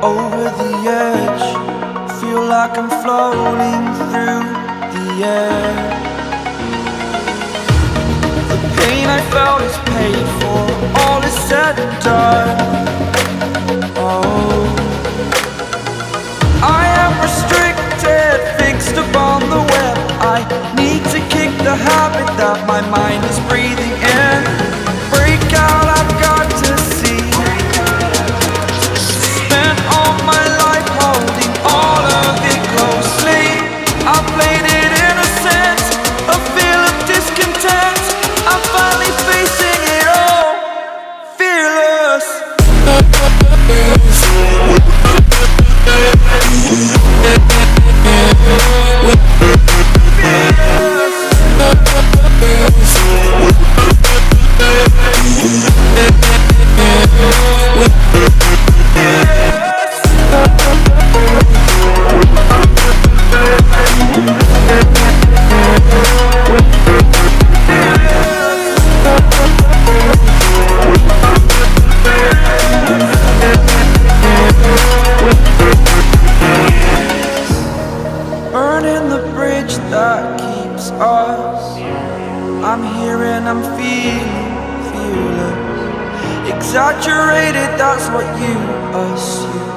Over the edge, feel like I'm floating through the air. The pain I felt is paid for, all is said and done. Oh, I am restricted, fixed upon the web. I need to kick the habit that my mind is breathing in. Break out, I've got to see. Spent all my life holding all of it closely. I played it innocent, a feel of discontent. I'm finally facing it all, fearless. Burning the bridge that keeps us. I'm here and I'm feeling fearless. Exaggerated, that's what you assume.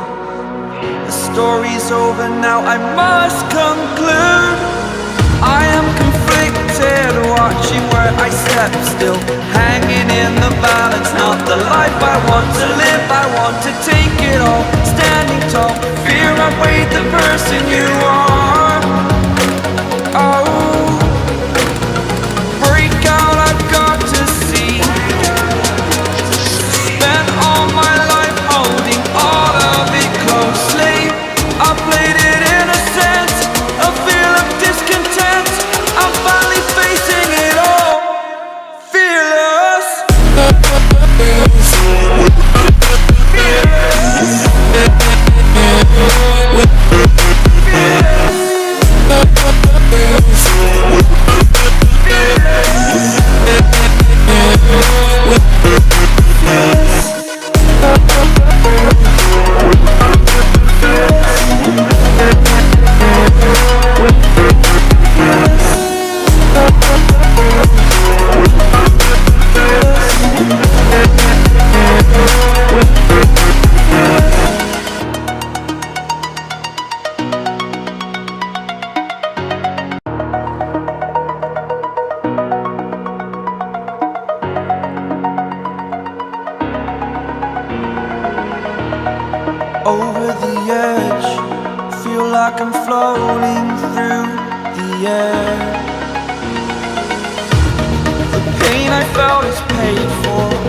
The story's over now, I must conclude. I am conflicted, watching where I step still, hanging in the balance. Not the life I want to live, I want to take it all. Standing tall, fear I weighed the person you are. Oh, break out, I've got to see. Spent all my life holding all of it closely. I played it innocent, a feel of discontent. I'm finally facing it all, fearless. Over the edge, feel like I'm floating through the air. The pain I felt is paid for.